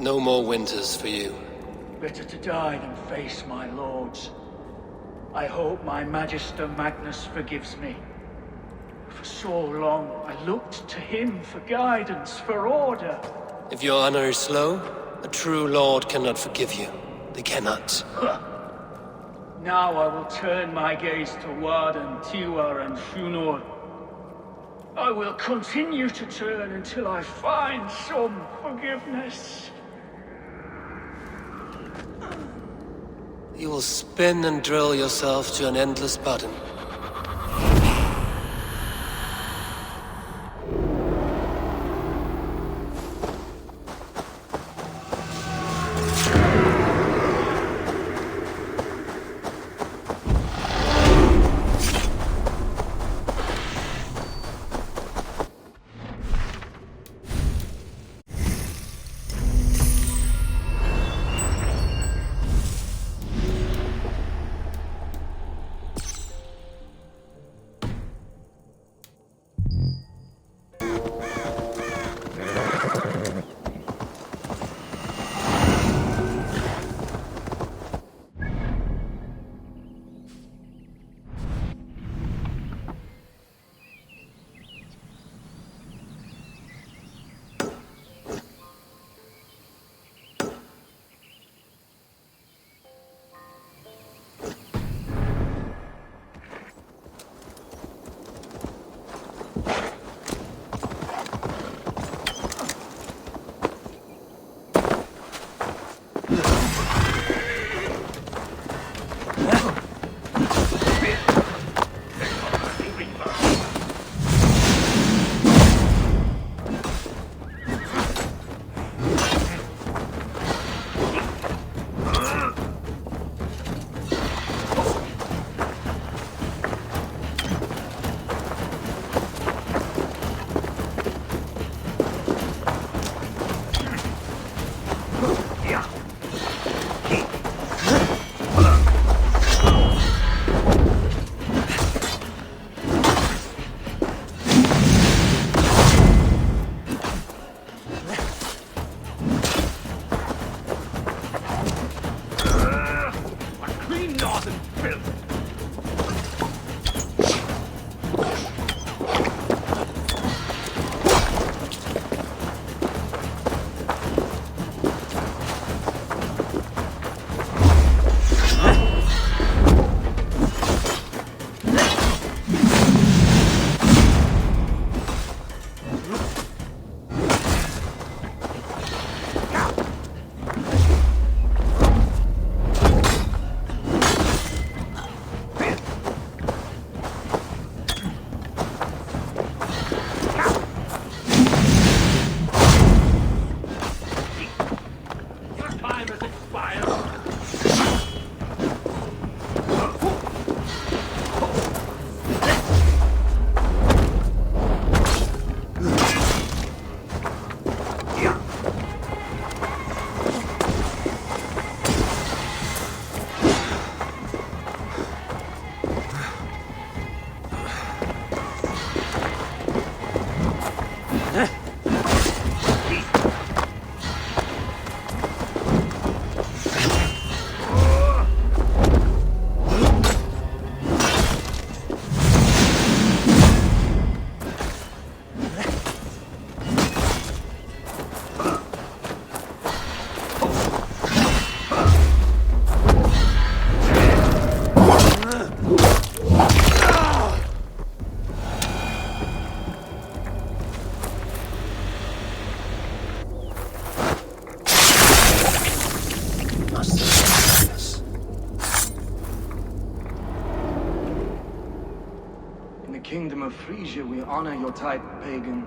No more winters for you. Better to die than face my lords. I hope my Magister Magnus forgives me. For so long, I looked to him for guidance, for order. If your honor is slow, a true lord cannot forgive you. They cannot. Now I will turn my gaze to Warden, Tiwar, and Funor. I will continue to turn until I find some forgiveness. You will spin and drill yourself to an endless button. Kingdom of Frisia, we honor your type, pagan.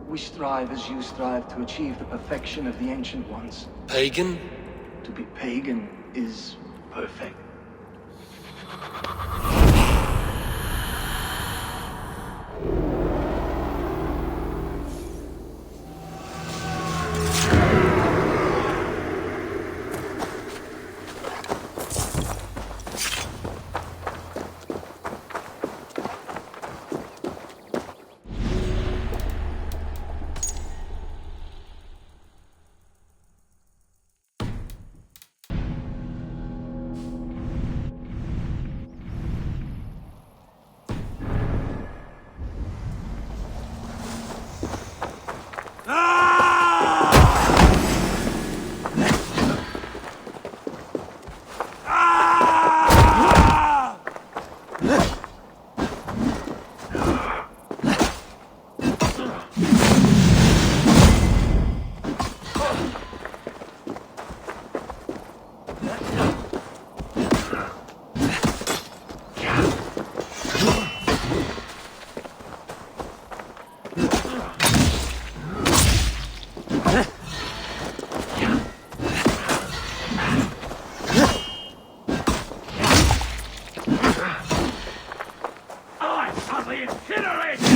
We strive as you strive to achieve the perfection of the Ancient Ones. Pagan? To be pagan is perfect. I shall be incinerated!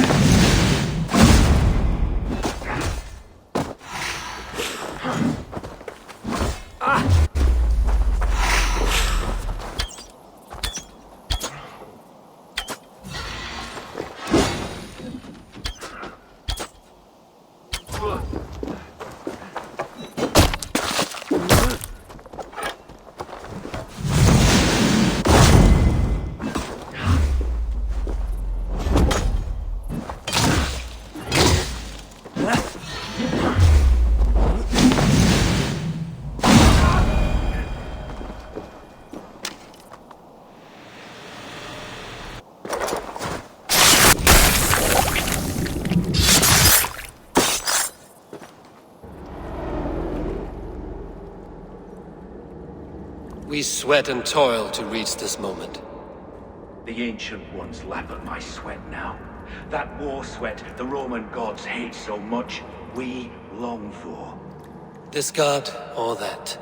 We sweat and toil to reach this moment. The ancient ones lap at my sweat now. That war sweat the Roman gods hate so much, we long for. This god, or that.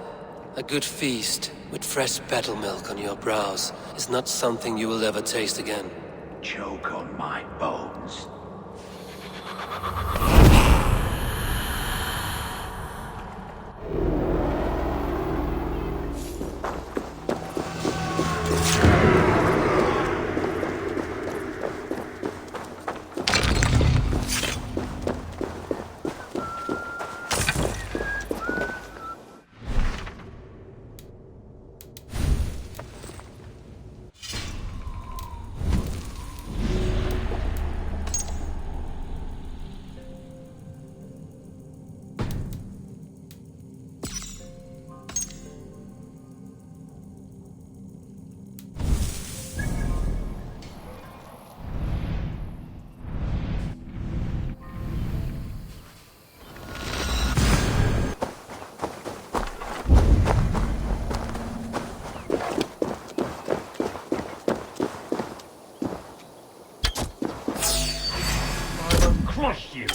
A good feast, with fresh battle milk on your brows, is not something you will ever taste again. Choke on my bones. Crush you!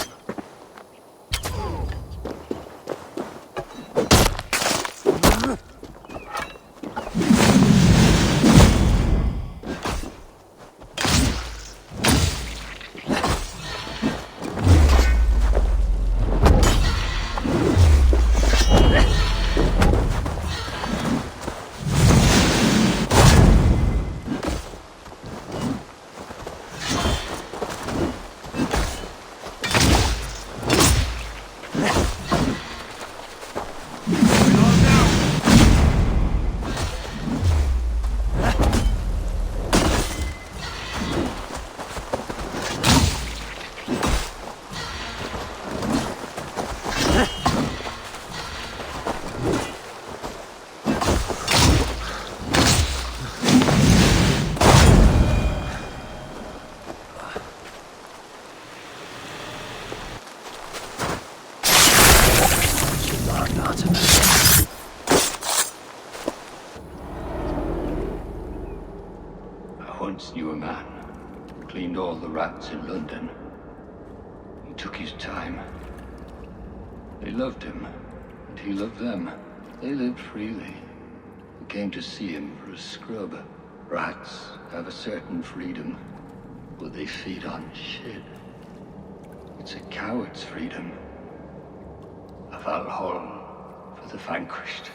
Once knew a man who cleaned all the rats in London. He took his time. They loved him, and he loved them. They lived freely. They came to see him for a scrub. Rats have a certain freedom, but they feed on shit. It's a coward's freedom. A Valhalla for the vanquished.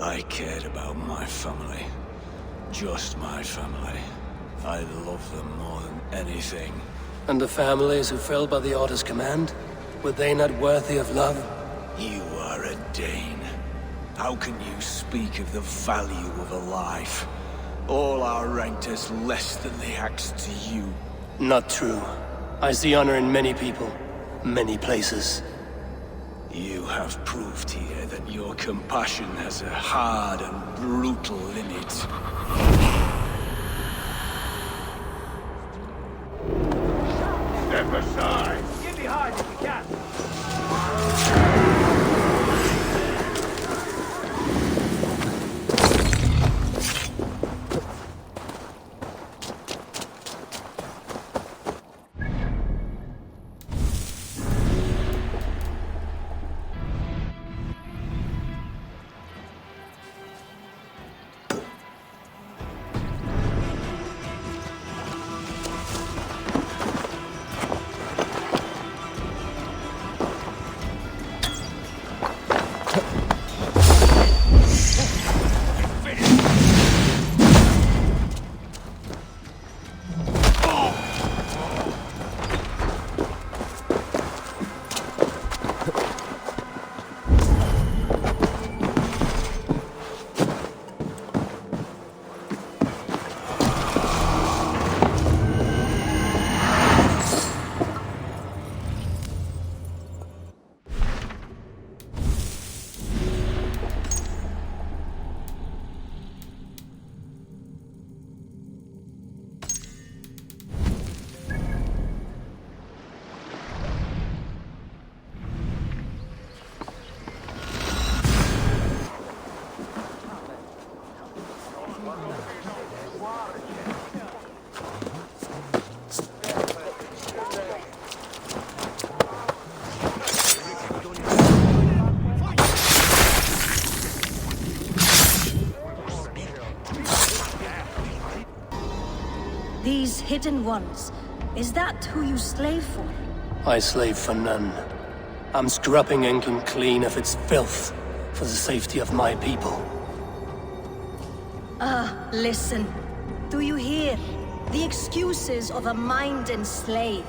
I cared about my family. Just my family. I love them more than anything. And the families who fell by the Order's command? Were they not worthy of love? You are a Dane. How can you speak of the value of a life? All are ranked as less than the axe to you. Not true. I see honor in many people, many places. You have proved here that your compassion has a hard and brutal limit. Step aside! Get behind if you can! These hidden ones, is that who you slave for? I slave for none. I'm scrubbing England clean of its filth for the safety of my people. Listen. Do you hear? The excuses of a mind enslaved.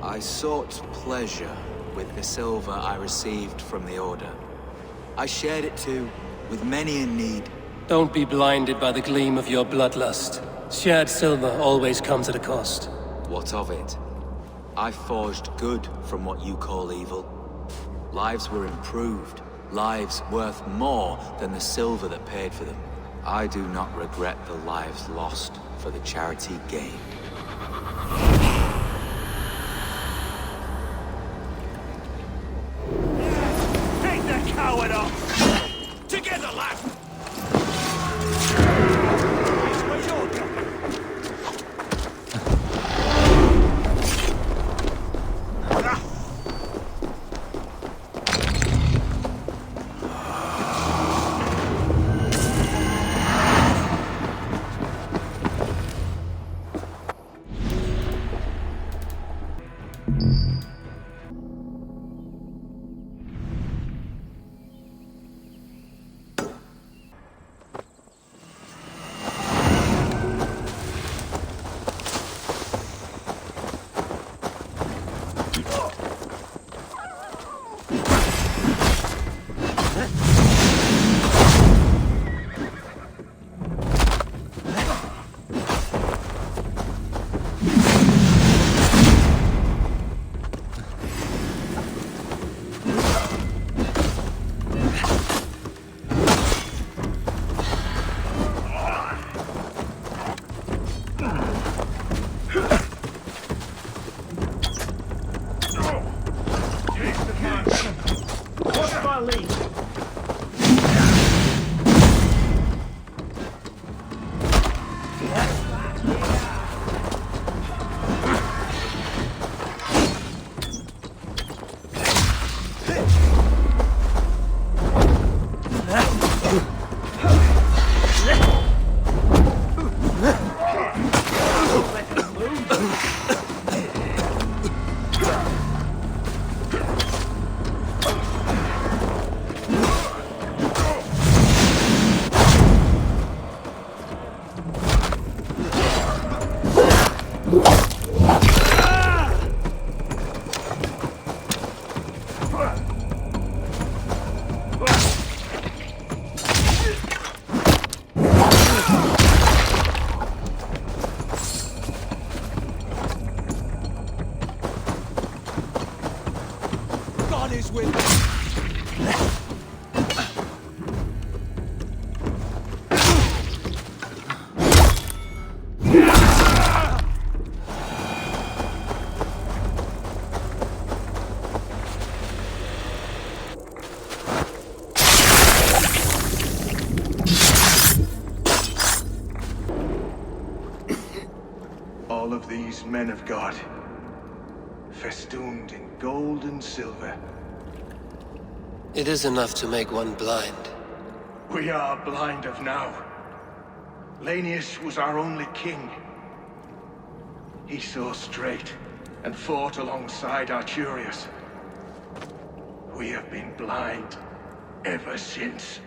I sought pleasure with the silver I received from the Order. I shared it too, with many in need. Don't be blinded by the gleam of your bloodlust. Shared silver always comes at a cost. What of it? I forged good from what you call evil. Lives were improved. Lives worth more than the silver that paid for them. I do not regret the lives lost for the charity gained. Take that coward off! Together, lad! Where's your gun? All of these men of God, festooned in gold and silver. It is enough to make one blind. We are blind of now. Lanius was our only king. He saw straight and fought alongside Arturius. We have been blind ever since.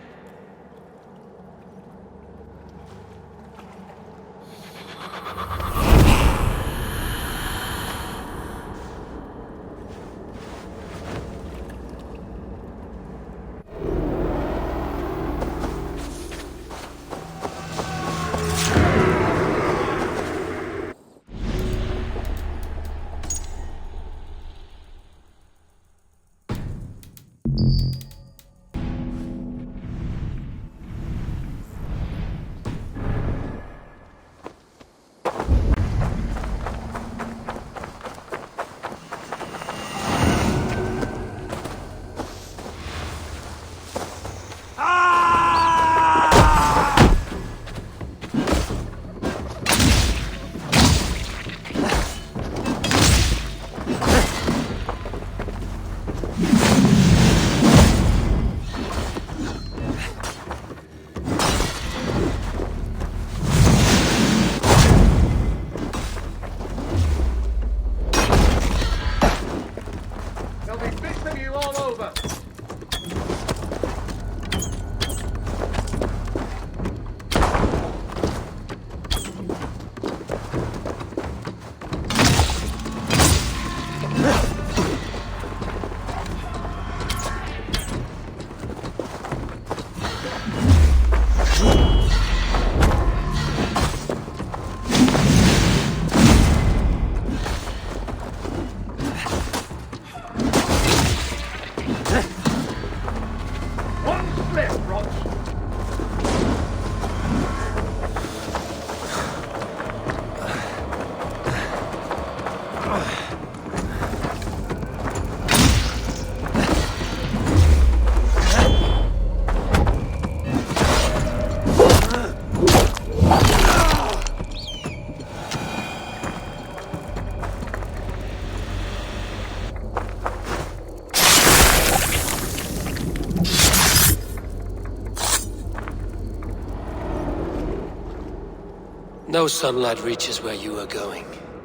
No sunlight reaches where you are going.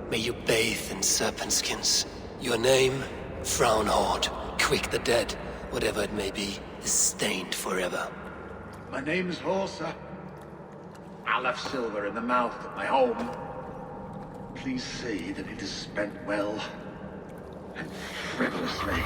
May you bathe in serpent skins. Your name, Frownhorde, Quick the Dead, whatever it may be, is stained forever. My name's Horsa. I left silver in the mouth at my home. Please say that it is spent well and frivolously.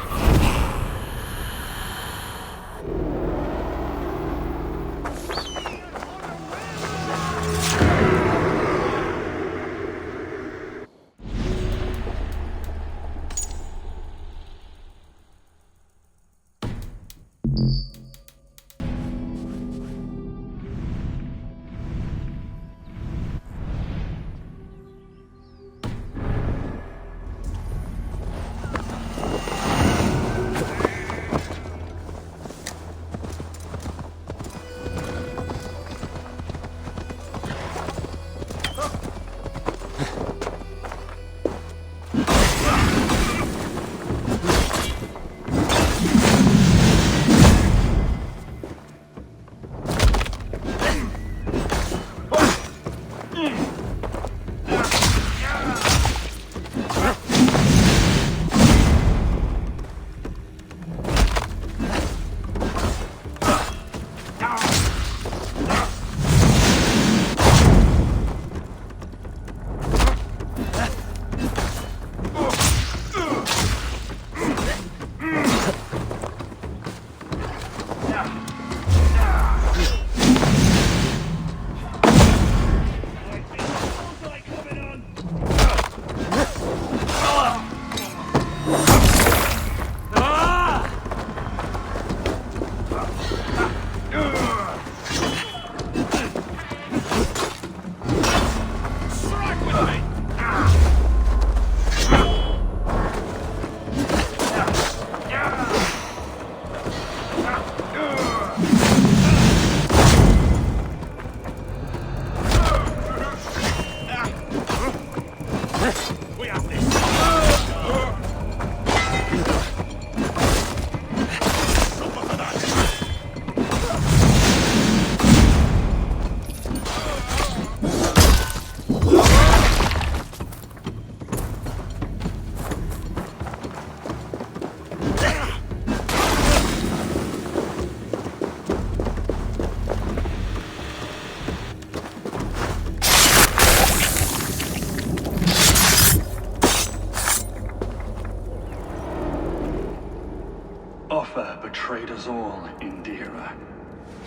Offa betrayed us all, Indira.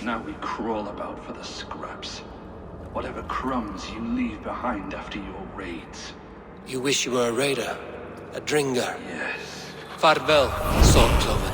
Now we crawl about for the scraps. Whatever crumbs you leave behind after your raids. You wish you were a raider? A dringar? Yes. Farvel, Saltcloven.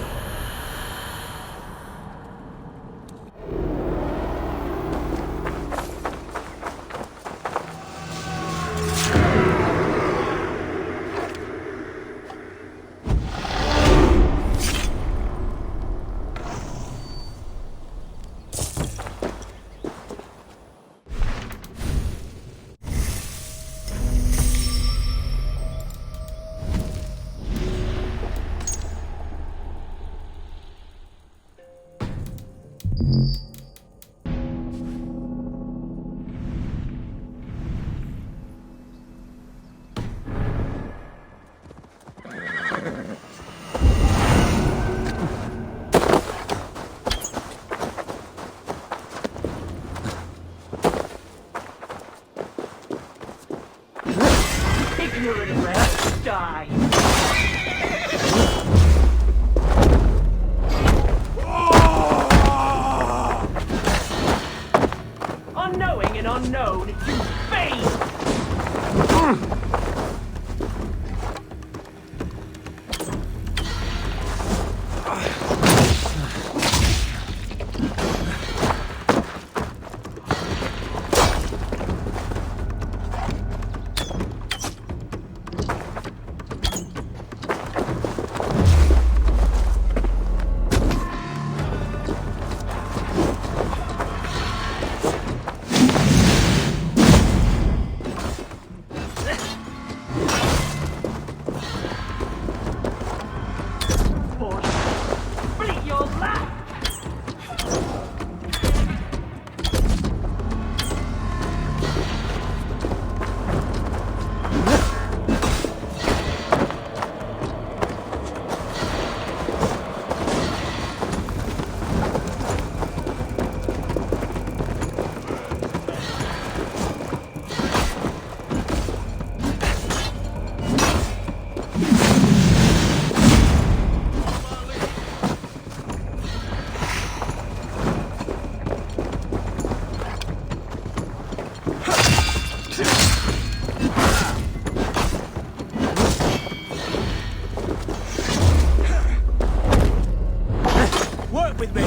with me!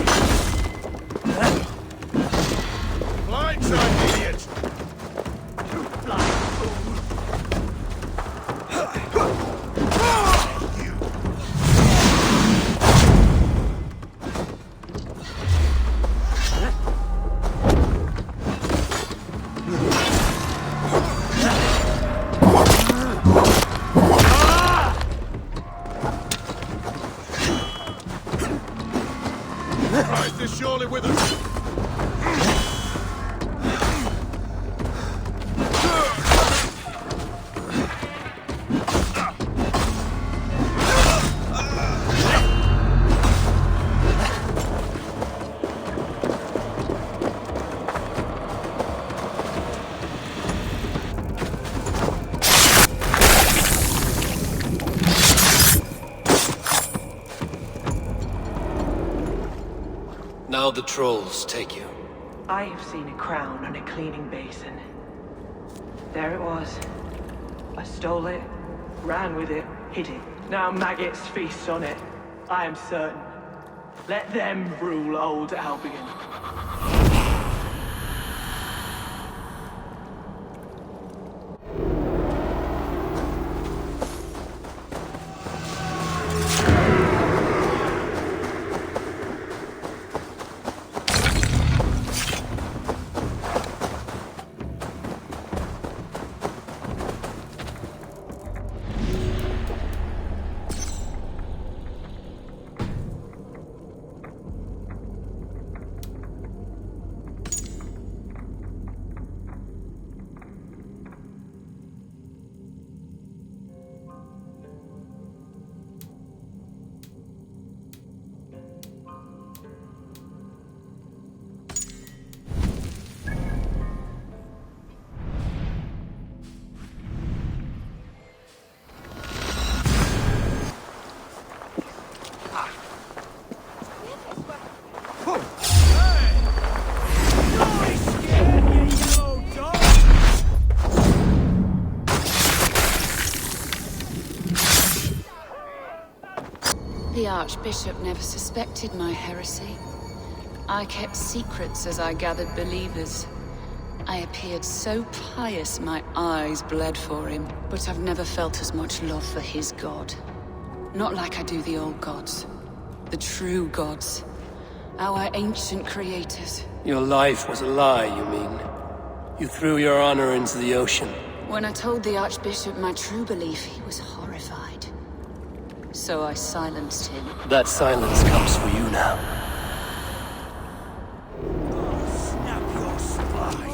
Blindside, idiot! You blind fool! Christ is surely with us! Now the trolls take you. I have seen a crown on a cleaning basin. There it was. I stole it, ran with it, hid it. Now maggots feast on it. I am certain. Let them rule old Albion. The Archbishop never suspected my heresy. I kept secrets as I gathered believers. I appeared so pious my eyes bled for him, but I've never felt as much love for his god. Not like I do the old gods. The true gods. Our ancient creators. Your life was a lie, you mean? You threw your honor into the ocean. When I told the Archbishop my true belief, he was horrified. So I silenced him. That silence comes for you now. Snap your spine!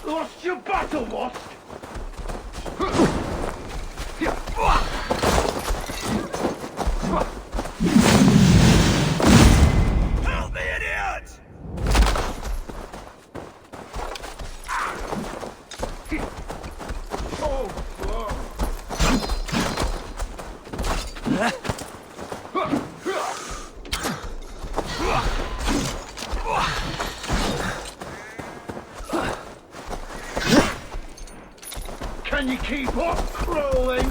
Lost your battle, what? Help me, idiot! Can you keep up crawling?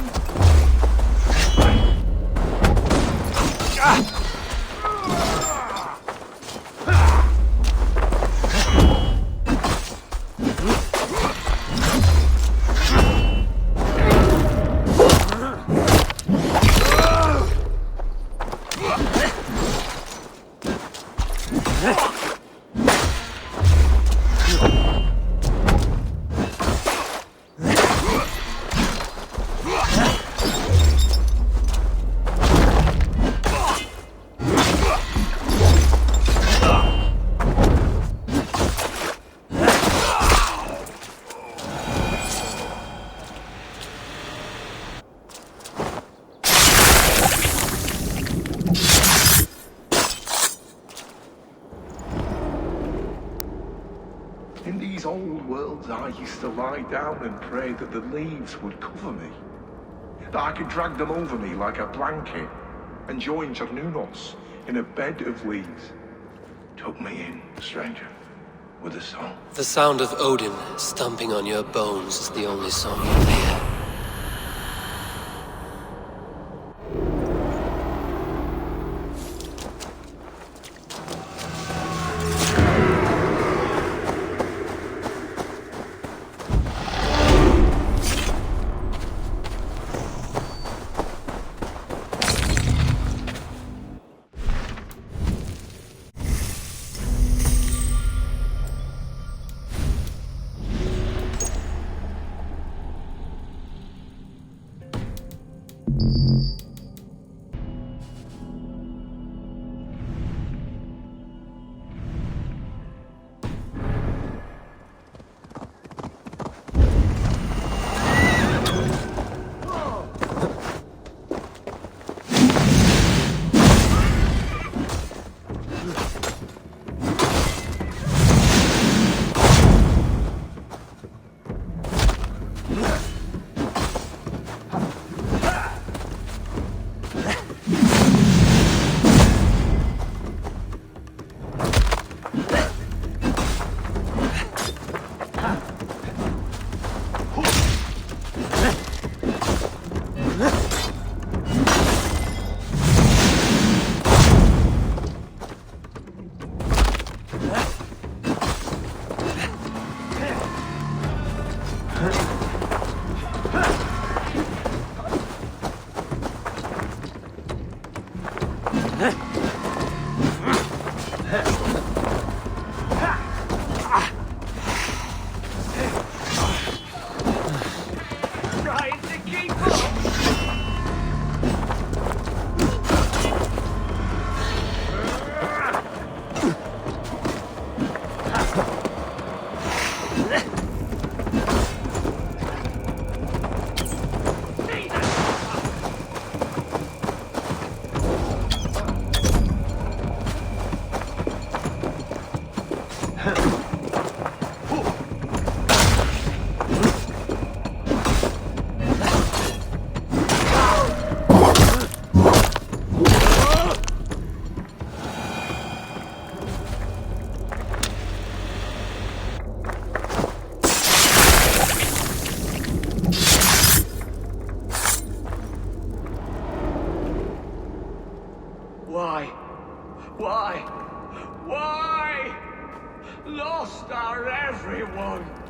In these old worlds, I used to lie down and pray that the leaves would cover me. That I could drag them over me like a blanket and join Cernunos in a bed of leaves. Tuck me in, stranger, with a song. The sound of Odin stomping on your bones is the only song you'll hear.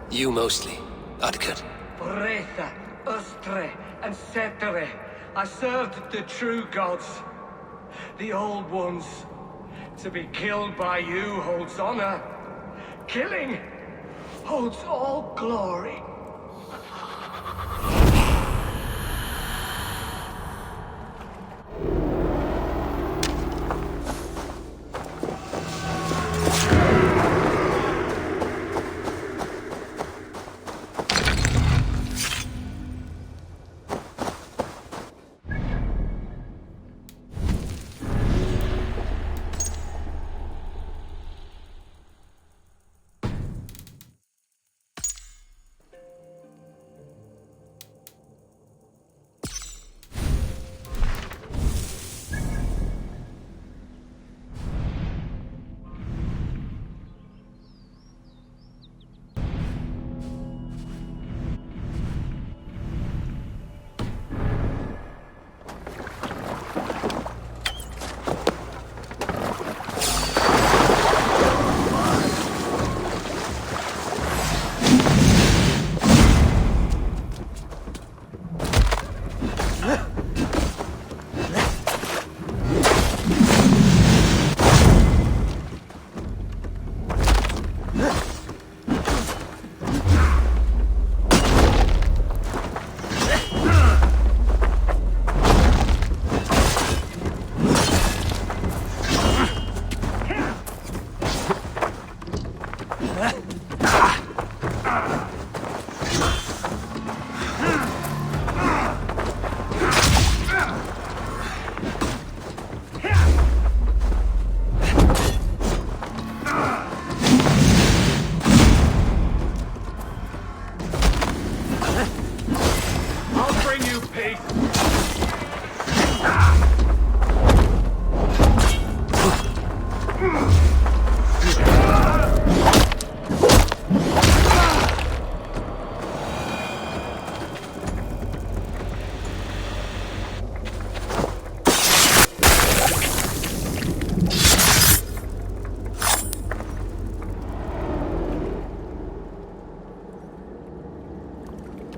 You mostly, Adkar. Bretha, Ustre, and Setere. I served the true gods. The old ones. To be killed by you holds honor. Killing holds all glory.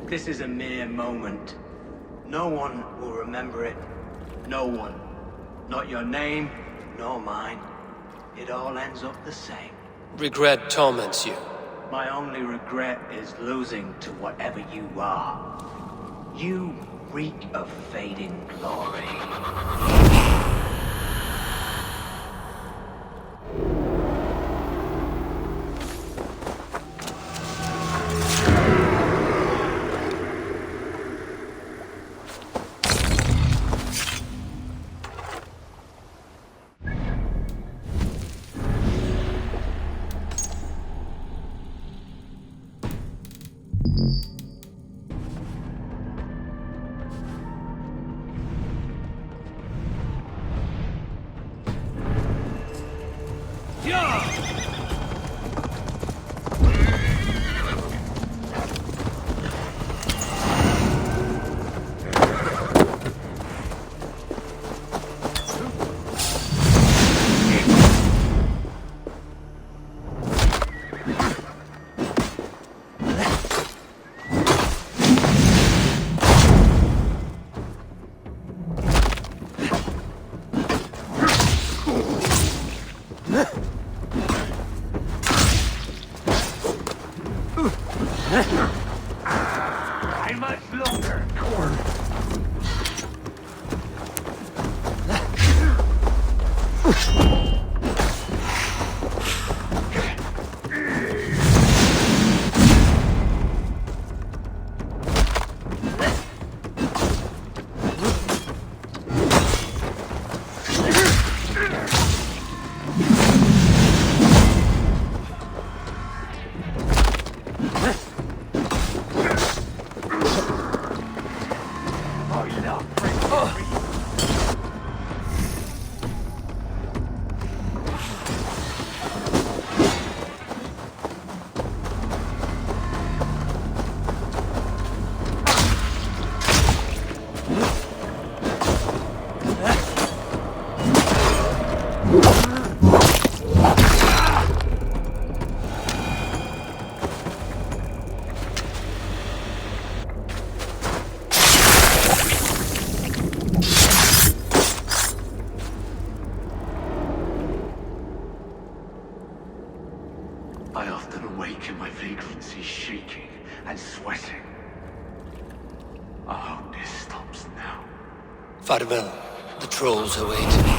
This is a mere moment. No one will remember it. No one. Not your name, nor mine. It all ends up the same. Regret torments you. My only regret is losing to whatever you are. You reek of fading glory. Farewell. The trolls await.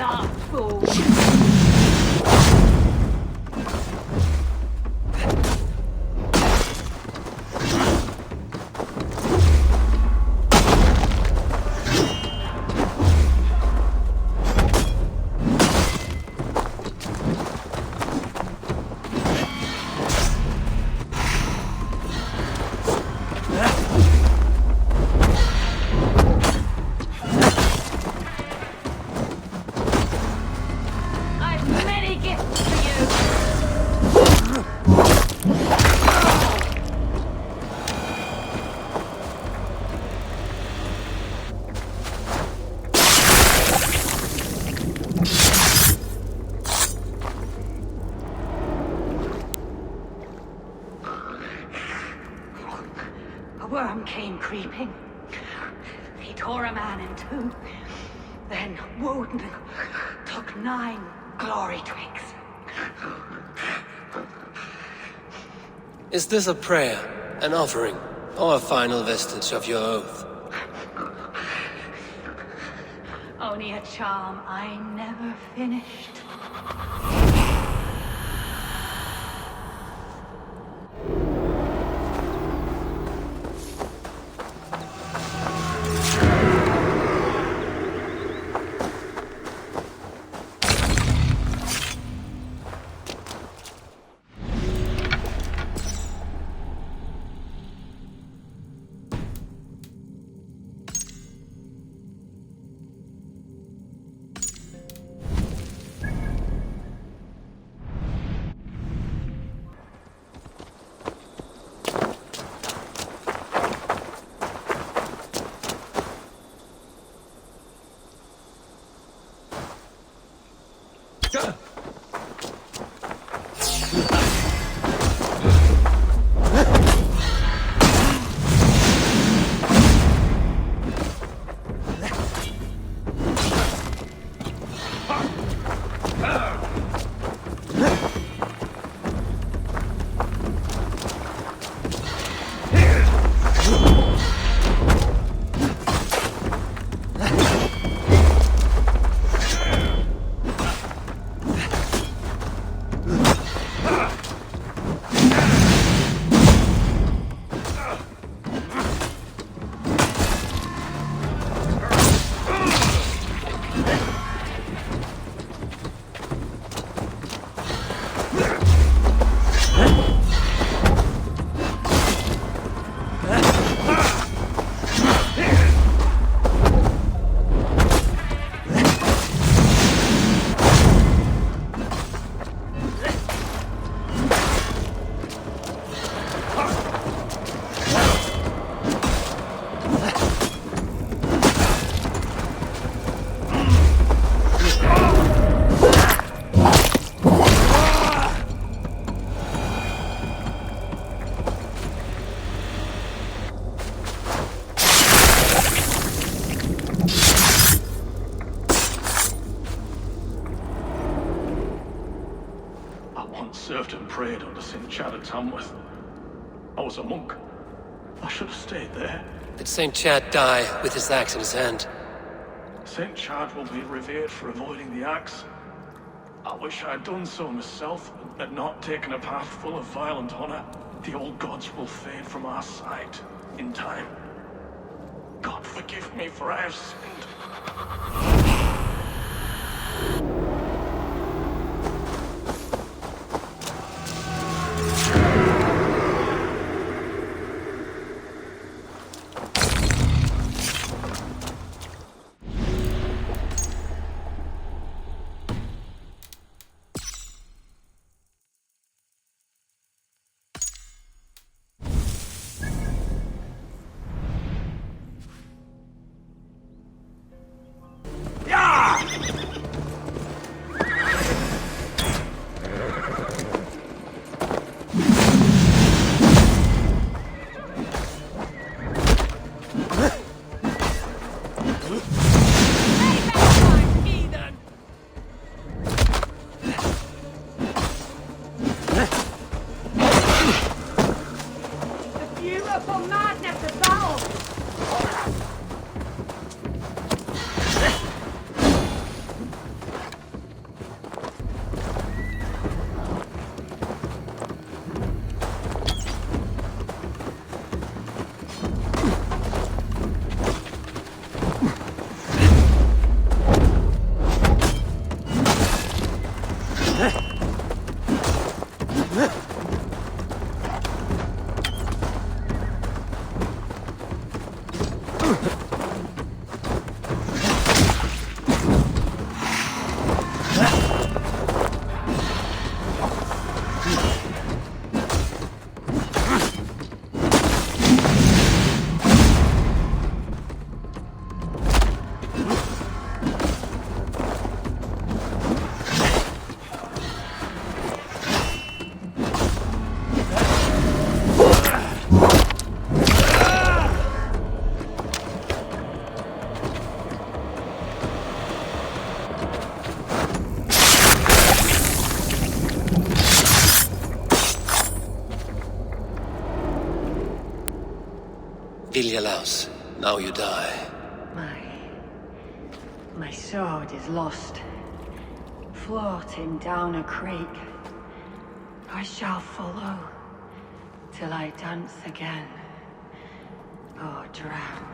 daft fool! Came creeping. He tore a man in two. Then Woden took 9 glory twigs. Is this a prayer, an offering, or a final vestige of your oath? Only a charm I never finished. Served and prayed under St. Chad at Tamworth. I was a monk. I should have stayed there. Did St. Chad die with his axe in his hand? St. Chad will be revered for avoiding the axe. I wish I had done so myself, and not taken a path full of violent honor. The old gods will fade from our sight in time. God forgive me, for I have sinned. Viljalaus, now you die. My sword is lost. Floating down a creek. I shall follow till I dance again or drown.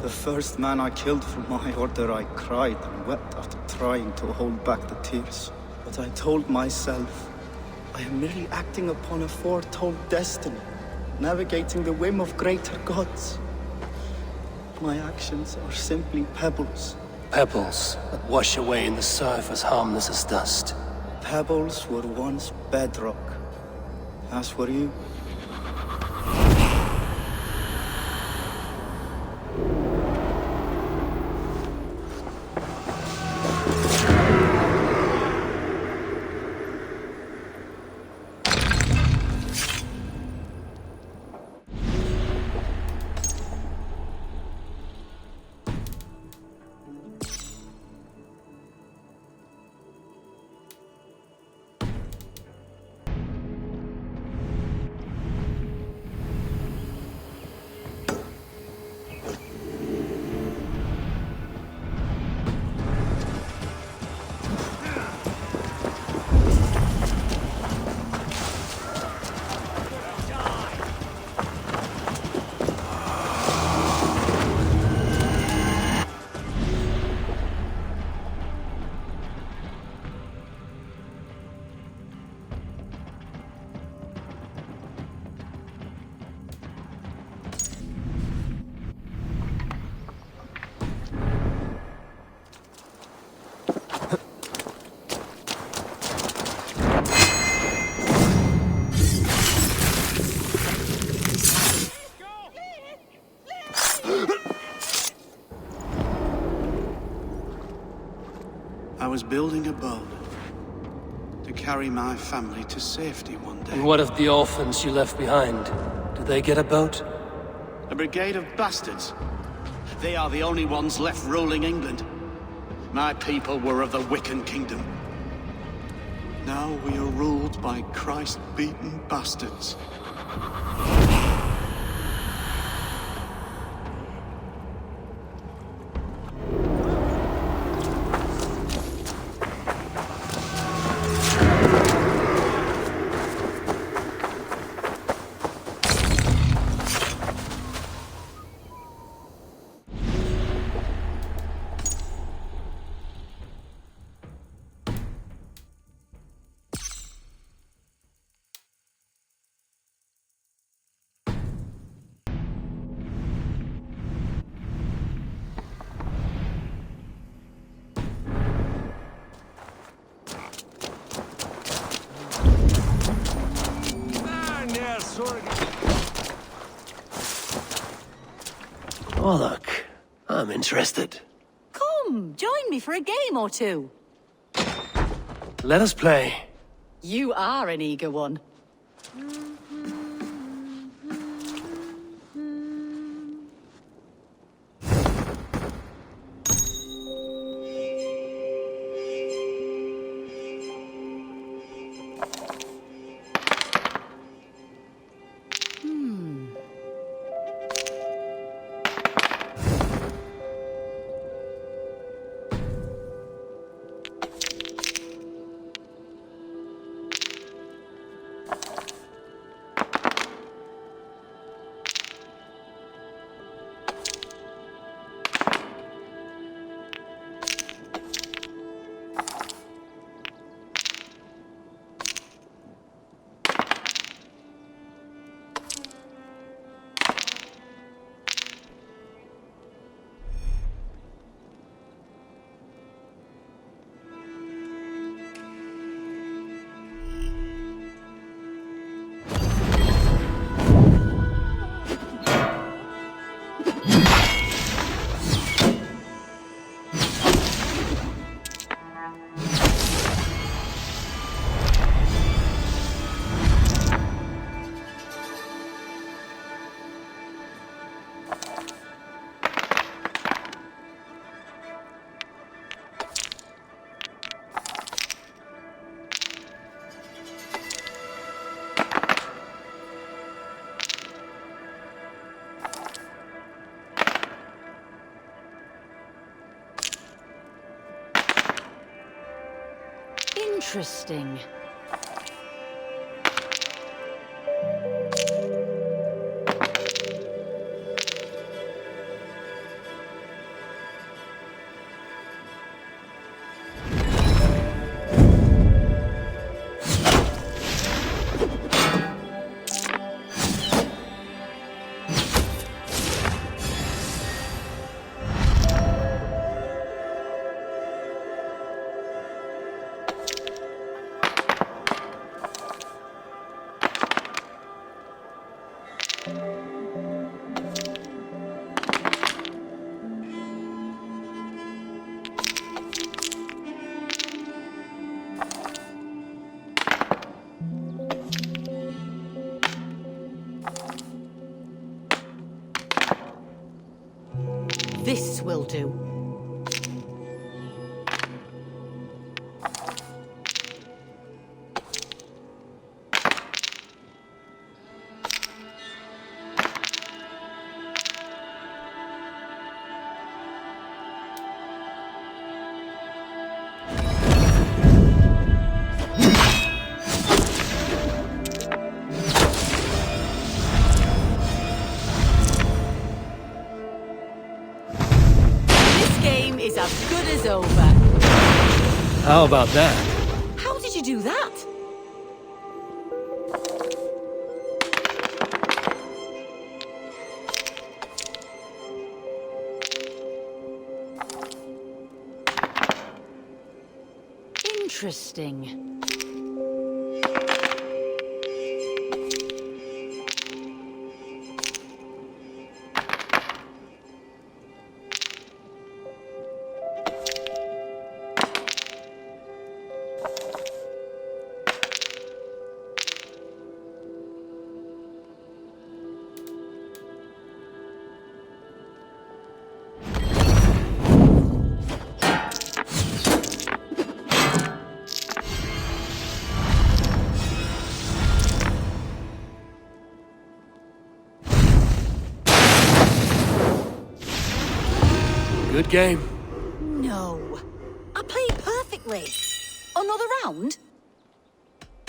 The first man I killed for my order, I cried and wept after trying to hold back the tears. But I told myself, I am merely acting upon a foretold destiny, navigating the whim of greater gods. My actions are simply pebbles. Pebbles that wash away in the surf as harmless as dust. Pebbles were once bedrock, as were you. I was building a boat to carry my family to safety one day. And what of the orphans you left behind? Did they get a boat? A brigade of bastards. They are the only ones left ruling England. My people were of the Wiccan kingdom. Now we are ruled by Christ-beaten bastards. Oh, look. I'm interested. Come, join me for a game or two. Let us play. You are an eager one. Interesting. This will do. How about that? How did you do that? Interesting. Good game. No. I played perfectly. Another round?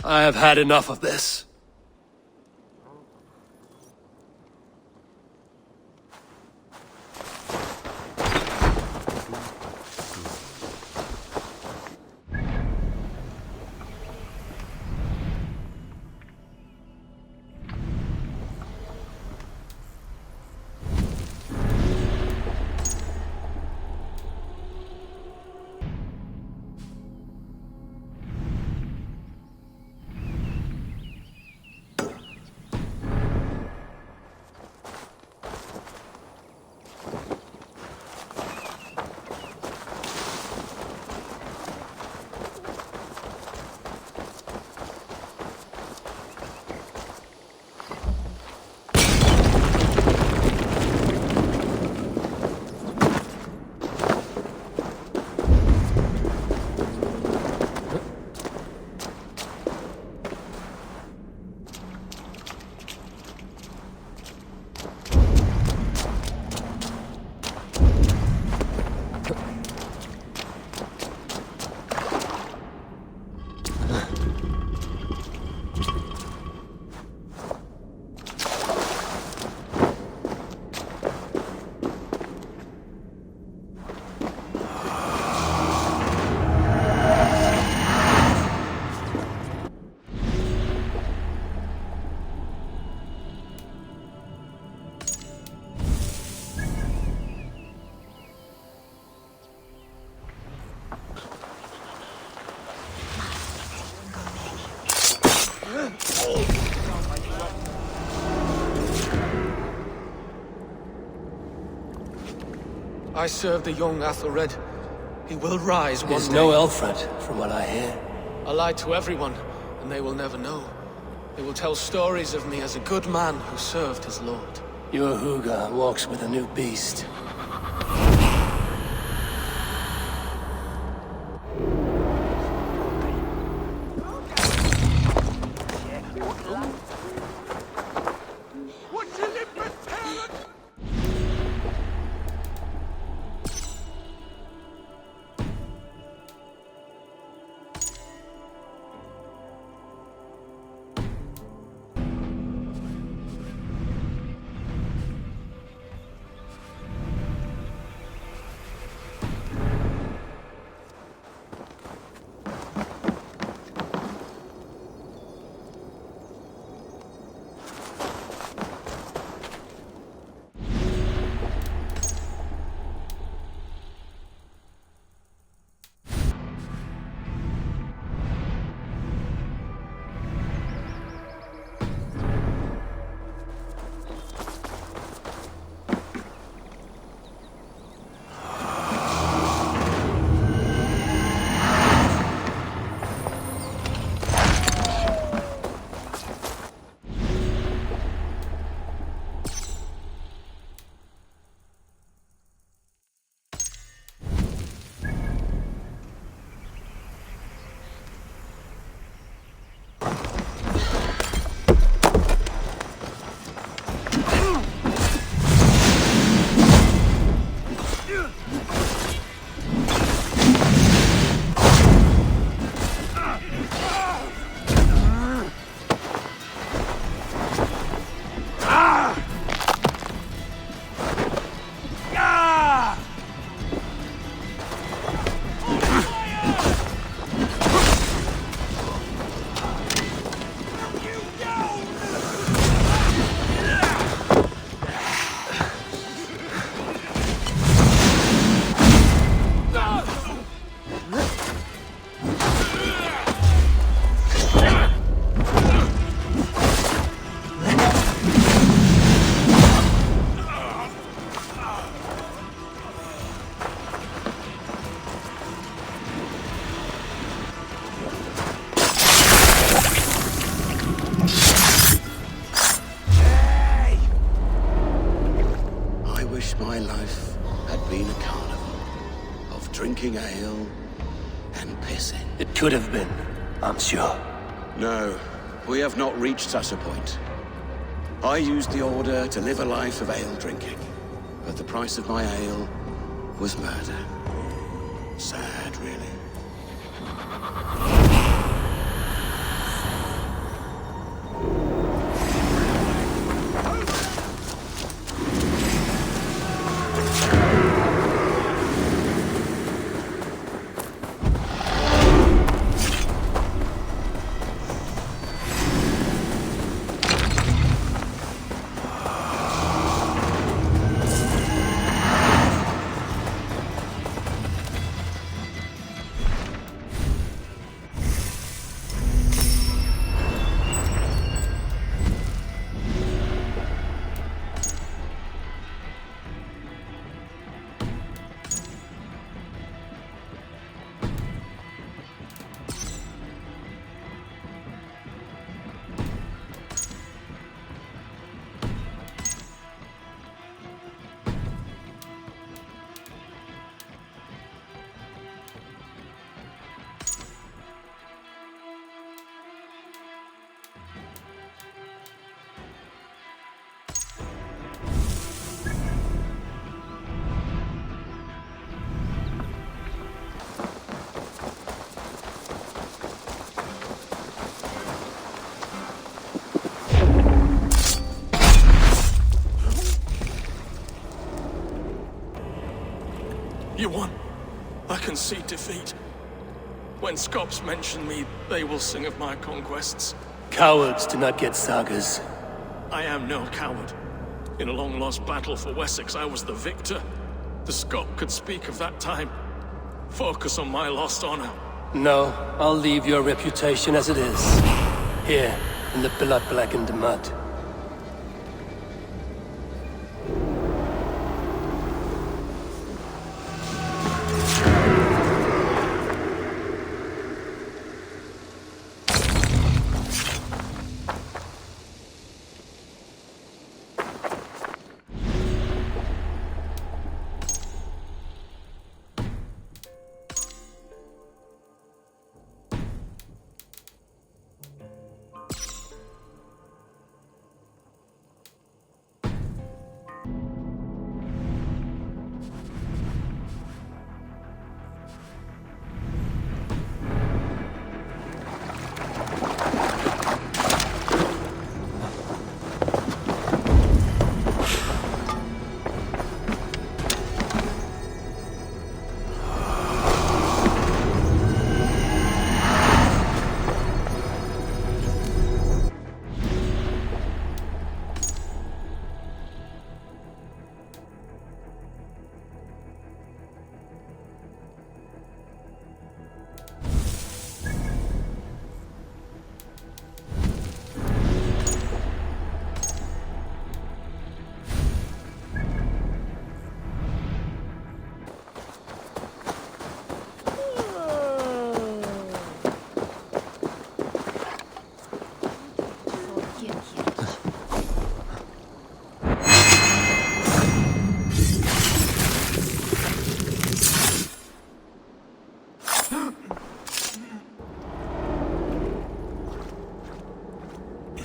I have had enough of this. I serve the young Athelred. He will rise one day. There's no Alfred, from what I hear. I lied to everyone, and they will never know. They will tell stories of me as a good man who served his lord. Your Huga walks with a new beast. drinking ale and pissing. It could have been, I'm sure. No, we have not reached such a point. I used the order to live a life of ale drinking, but the price of my ale was murder. Sad, really. You won. I concede defeat. When Scops mention me, they will sing of my conquests. Cowards do not get sagas. I am no coward. In a long-lost battle for Wessex, I was the victor. The Scot could speak of that time. Focus on my lost honor. No, I'll leave your reputation as it is. Here, in the blood-blackened mud.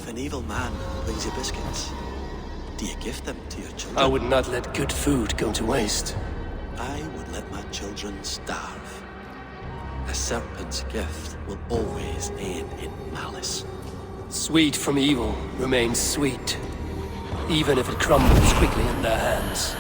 An evil man brings you biscuits. Do you give them to your children? I would not let good food go to waste. I would let my children starve. A serpent's gift will always end in malice. Sweet from evil remains sweet, even if it crumbles quickly in their hands.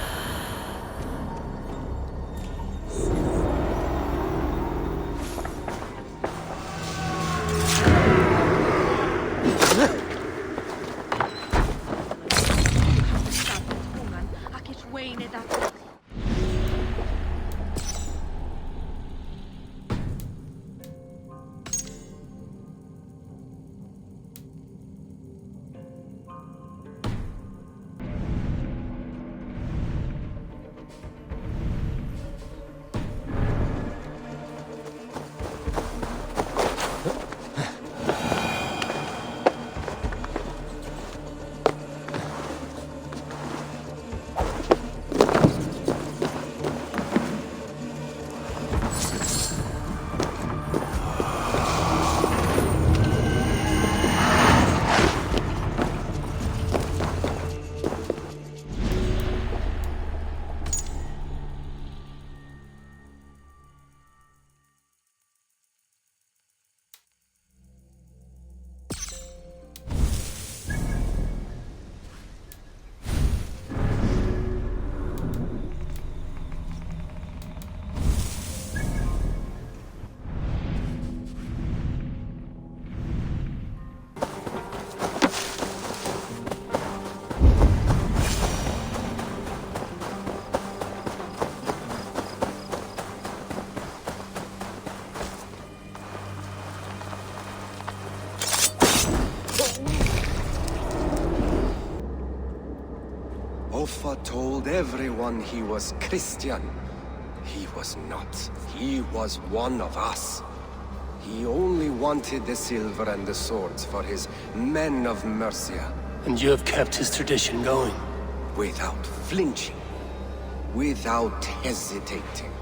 Offa told everyone he was Christian. He was not. He was one of us. He only wanted the silver and the swords for his men of Mercia. And you have kept his tradition going? Without flinching. Without hesitating.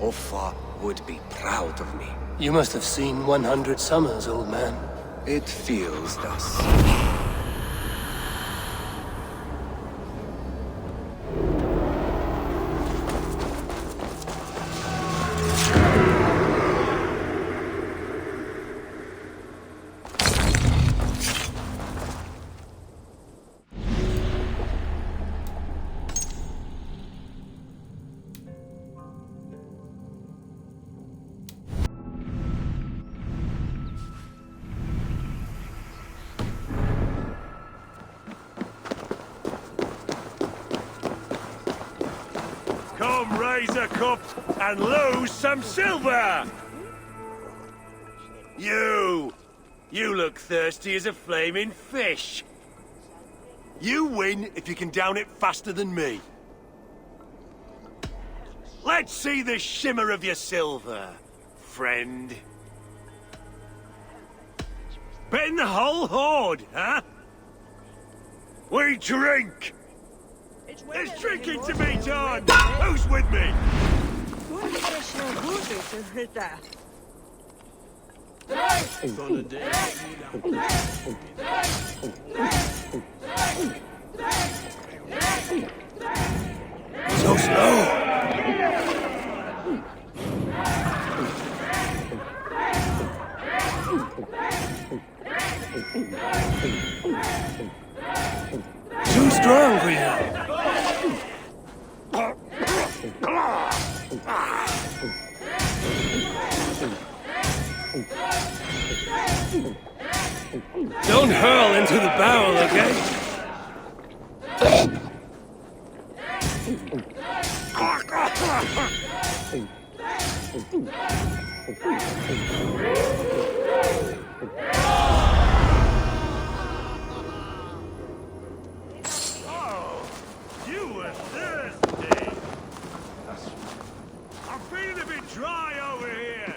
Offa would be proud of me. You must have seen 100 summers, old man. It feels thus. Come, raise a cup and lose some silver! You look thirsty as a flaming fish. You win if you can down it faster than me. Let's see the shimmer of your silver, friend. Betting the whole hoard, huh? We drink! There's drinking to be done! Who's with me? So slow! Too strong for you! Don't hurl into the barrel, okay? Oh, you were thirsty. I'm feeling a bit dry over here.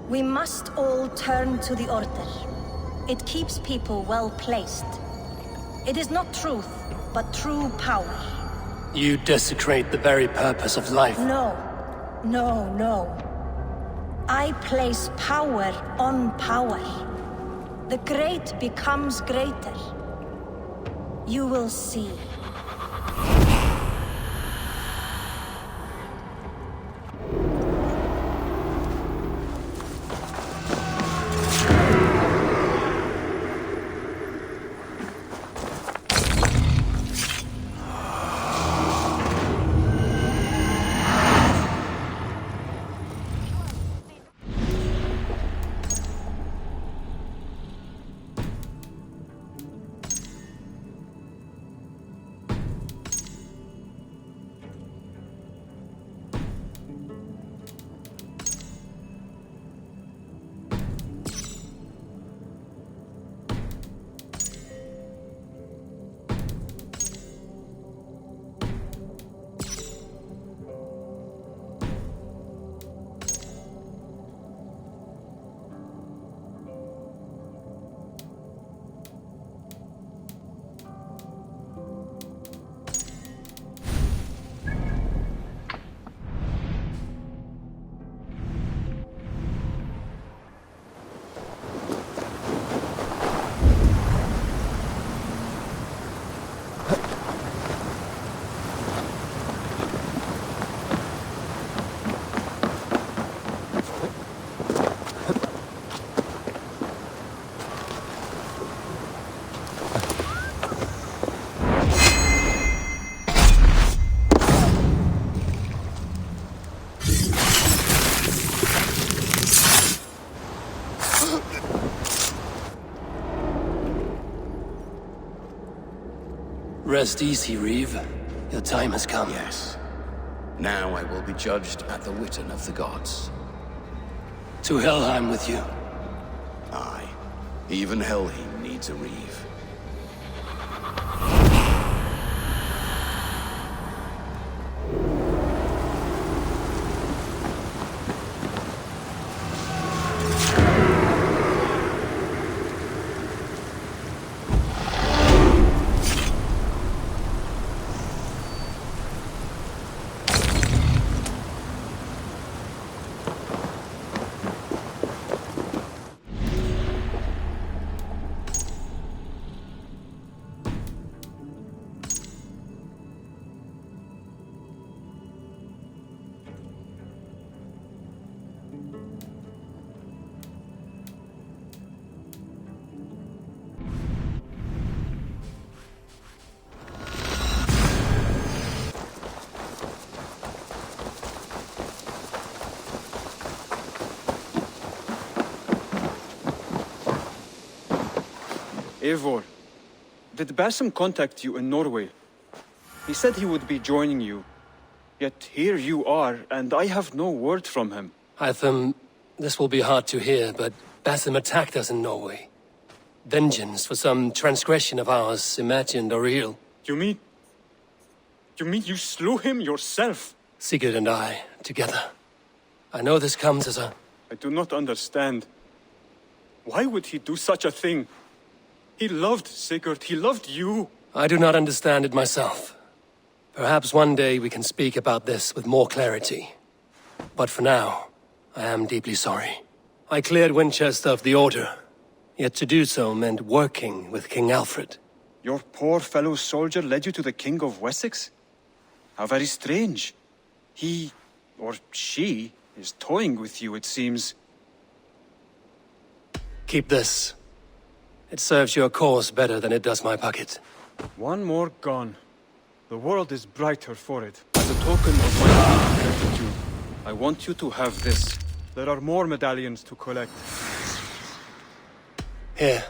We must all turn to the Order. It keeps people well placed. It is not truth, but true power. You desecrate the very purpose of life. No. No, no. I place power on power. The great becomes greater. You will see. Rest easy, Reeve. Your time has come. Yes. Now I will be judged at the Witten of the gods. To Helheim with you. Aye. Even Helheim needs a Reeve. Eivor, did Basim contact you in Norway? He said he would be joining you. Yet here you are, and I have no word from him. Hytham, this will be hard to hear, but Basim attacked us in Norway. Vengeance for some transgression of ours, imagined or real. You mean you slew him yourself? Sigurd and I, together. I know this comes as a... I do not understand. Why would he do such a thing? He loved Sigurd, he loved you. I do not understand it myself. Perhaps one day we can speak about this with more clarity. But for now, I am deeply sorry. I cleared Winchester of the Order, yet to do so meant working with King Alfred. Your poor fellow soldier led you to the King of Wessex? How very strange. He, or she, is toying with you, it seems. Keep this. It serves your cause better than it does my pocket. One more gone. The world is brighter for it. As a token of my gratitude, I want you to have this. There are more medallions to collect. Here.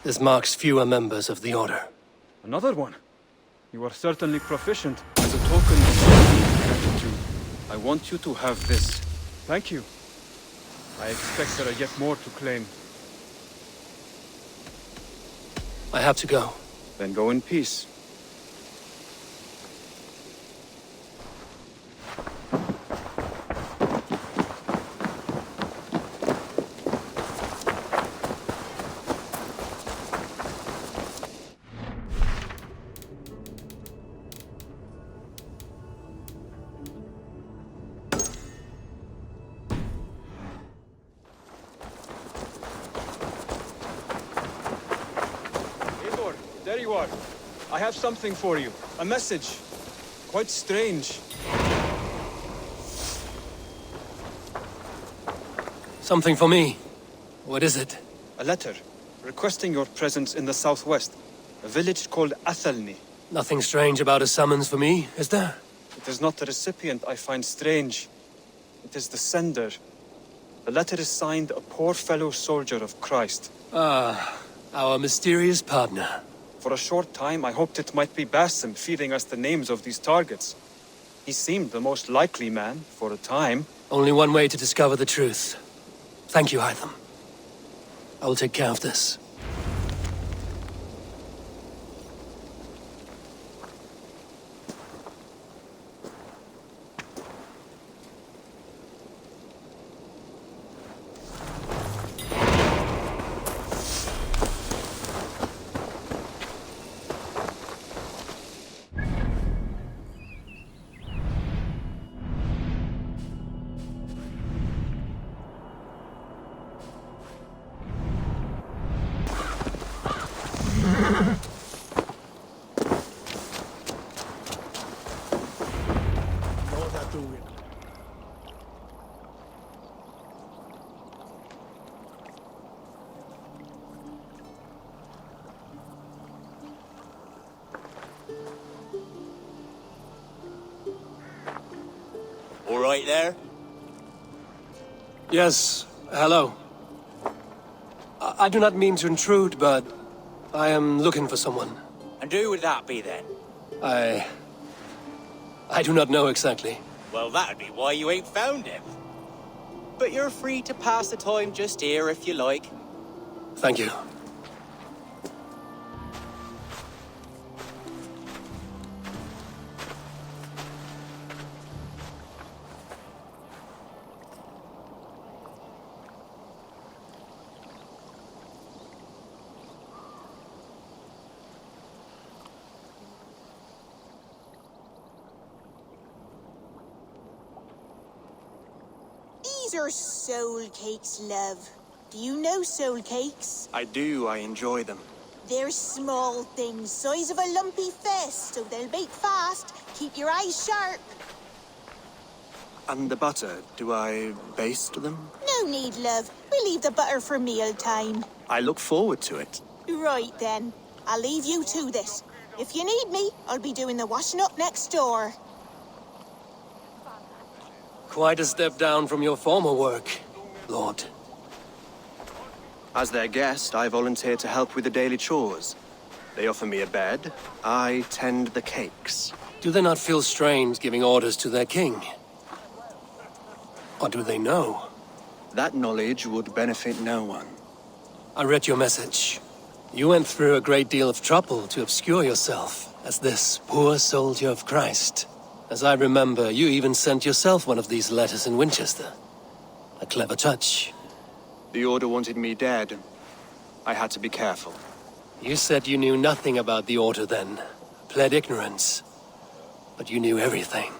This marks fewer members of the Order. Another one? You are certainly proficient. As a token of my gratitude, I want you to have this. Thank you. I expect there are yet more to claim. I have to go. Then go in peace. There you are. I have something for you. A message. Quite strange. Something for me. What is it? A letter, requesting your presence in the southwest. A village called Athelney. Nothing strange about a summons for me, is there? It is not the recipient I find strange. It is the sender. The letter is signed a poor fellow soldier of Christ. Ah, our mysterious partner. For a short time, I hoped it might be Basim feeding us the names of these targets. He seemed the most likely man, for a time. Only one way to discover the truth. Thank you, Hytham. I will take care of this. All right there? Yes, hello. I do not mean to intrude, but I am looking for someone. And do would that be then? I do not know exactly. Well, that'd be why you ain't found him. But you're free to pass the time just here if you like. Thank you. These are soul cakes, love. Do you know soul cakes? I do. I enjoy them. They're small things, size of a lumpy fist, so they'll bake fast. Keep your eyes sharp. And the butter, do I baste them? No need, love. We'll leave the butter for meal time. I look forward to it. Right then. I'll leave you to this. If you need me, I'll be doing the washing up next door. Quite a step down from your former work, Lord. As their guest, I volunteer to help with the daily chores. They offer me a bed. I tend the cakes. Do they not feel strange giving orders to their king? Or do they know? That knowledge would benefit no one. I read your message. You went through a great deal of trouble to obscure yourself as this poor soldier of Christ. As I remember, you even sent yourself one of these letters in Winchester. A clever touch. The Order wanted me dead. I had to be careful. You said you knew nothing about the Order then. Pled ignorance. But you knew everything.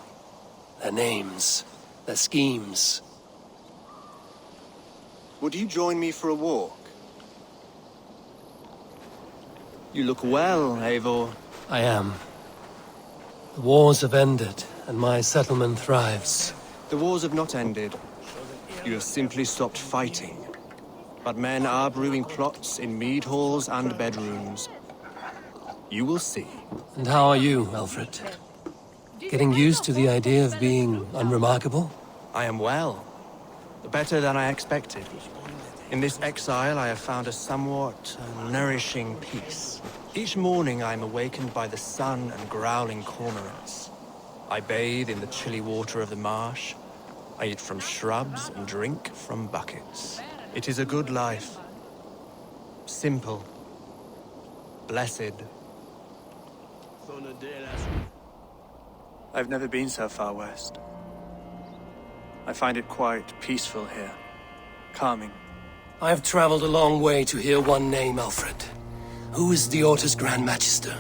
Their names, their schemes. Would you join me for a walk? You look well, Eivor. I am. The wars have ended, and my settlement thrives. The wars have not ended. You have simply stopped fighting. But men are brewing plots in mead halls and bedrooms. You will see. And how are you, Alfred? Getting used to the idea of being unremarkable? I am well. Better than I expected. In this exile, I have found a somewhat nourishing peace. Each morning, I am awakened by the sun and growling cormorants. I bathe in the chilly water of the marsh. I eat from shrubs and drink from buckets. It is a good life. Simple. Blessed. I've never been so far west. I find it quite peaceful here. Calming. I have traveled a long way to hear one name, Alfred. Who is the Order's Grand Magister?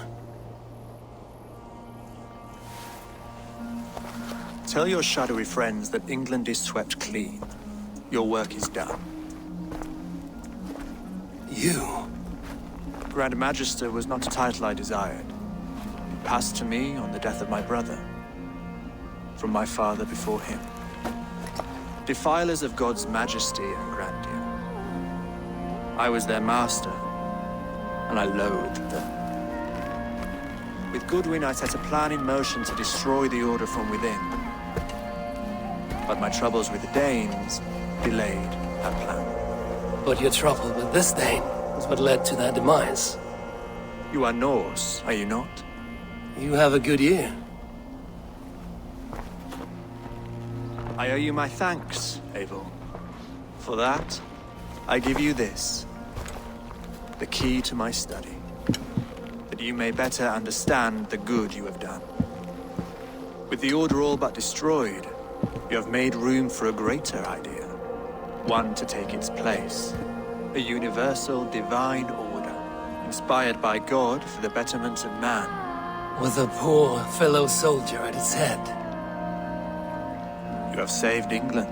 Tell your shadowy friends that England is swept clean. Your work is done. You? Grand Magister was not a title I desired. It passed to me on the death of my brother. From my father before him. Defilers of God's majesty and grandeur. I was their master, and I loathed them. With Goodwin, I set a plan in motion to destroy the Order from within. But my troubles with the Danes delayed that plan. But your trouble with this Dane was what led to their demise. You are Norse, are you not? You have a good ear. I owe you my thanks, Eivor. For that, I give you this. The key to my study. That you may better understand the good you have done. With the Order all but destroyed, you have made room for a greater idea. One to take its place. A universal divine order, inspired by God for the betterment of man. With a poor fellow soldier at its head. You have saved England.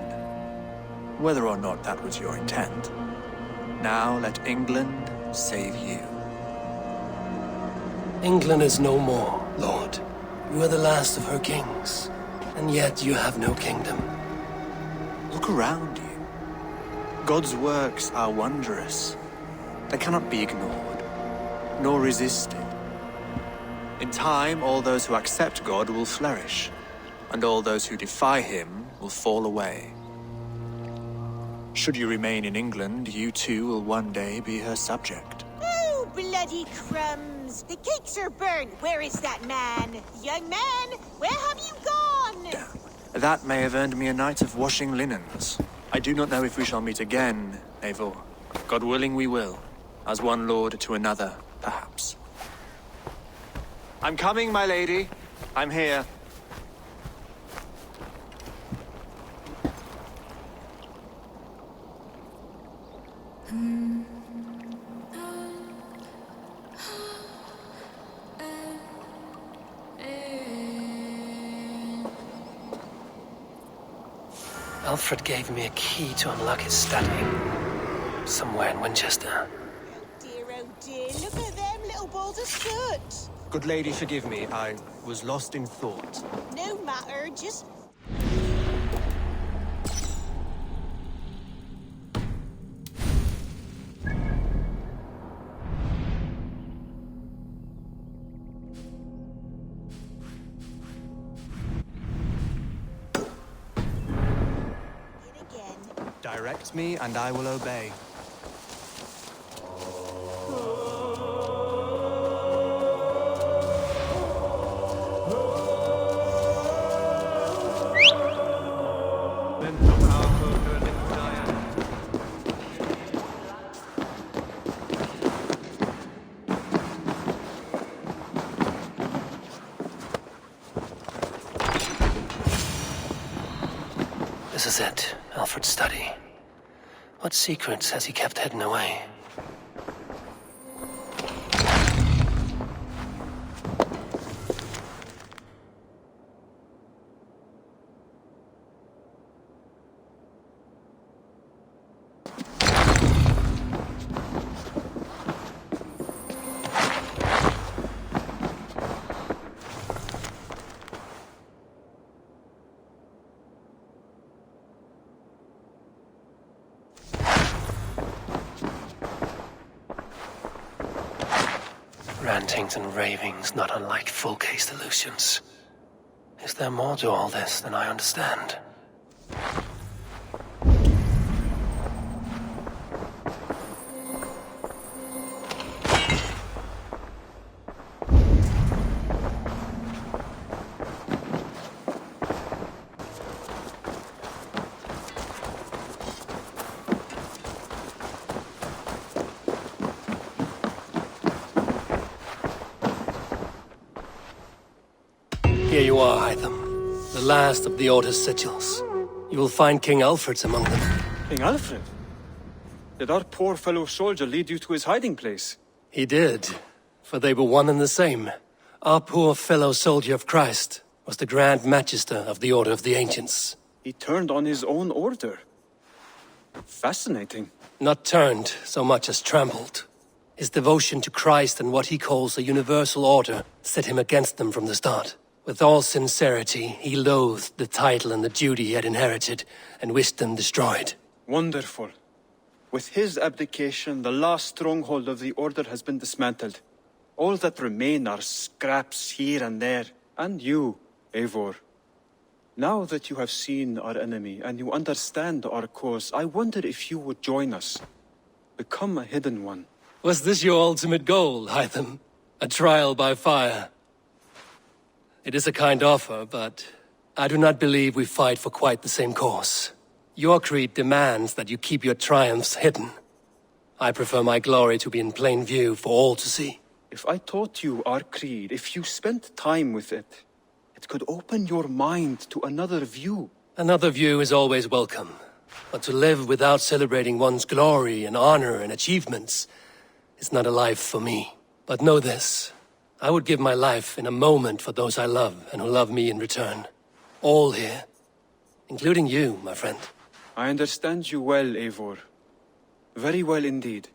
Whether or not that was your intent. Now let England save you. England is no more, Lord. You are the last of her kings. And yet you have no kingdom. Look around you. God's works are wondrous. They cannot be ignored, nor resisted. In time, all those who accept God will flourish, and all those who defy him will fall away. Should you remain in England, you too will one day be her subject. Oh, bloody crumbs! Friends, the cakes are burned. Where is that man? Young man, where have you gone? That may have earned me a night of washing linens. I do not know if we shall meet again, Eivor. God willing we will. As one lord to another, perhaps. I'm coming, my lady. I'm here. Alfred gave me a key to unlock his study. Somewhere in Winchester. Oh dear, look at them little balls of soot. Good lady, forgive me. I was lost in thought. No matter, just... Direct me, and I will obey. This is it, Alfred's study. What secrets has he kept hidden away? Rantings and ravings not unlike full-case delusions. Is there more to all this than I understand? Here you are, Hytham. The last of the Order's sigils. You will find King Alfred's among them. King Alfred? Did our poor fellow soldier lead you to his hiding place? He did, for they were one and the same. Our poor fellow soldier of Christ was the Grand Magister of the Order of the Ancients. He turned on his own order. Fascinating. Not turned so much as trampled. His devotion to Christ and what he calls a universal order set him against them from the start. With all sincerity, he loathed the title and the duty he had inherited, and wished them destroyed. Wonderful. With his abdication, the last stronghold of the Order has been dismantled. All that remain are scraps here and there. And you, Eivor. Now that you have seen our enemy, and you understand our cause, I wonder if you would join us. Become a hidden one. Was this your ultimate goal, Hytham? A trial by fire? It is a kind offer, but I do not believe we fight for quite the same cause. Your creed demands that you keep your triumphs hidden. I prefer my glory to be in plain view for all to see. If I taught you our creed, if you spent time with it, it could open your mind to another view. Another view is always welcome. But to live without celebrating one's glory and honor and achievements is not a life for me. But know this. I would give my life in a moment for those I love and who love me in return. All here. Including you, my friend. I understand you well, Eivor. Very well indeed.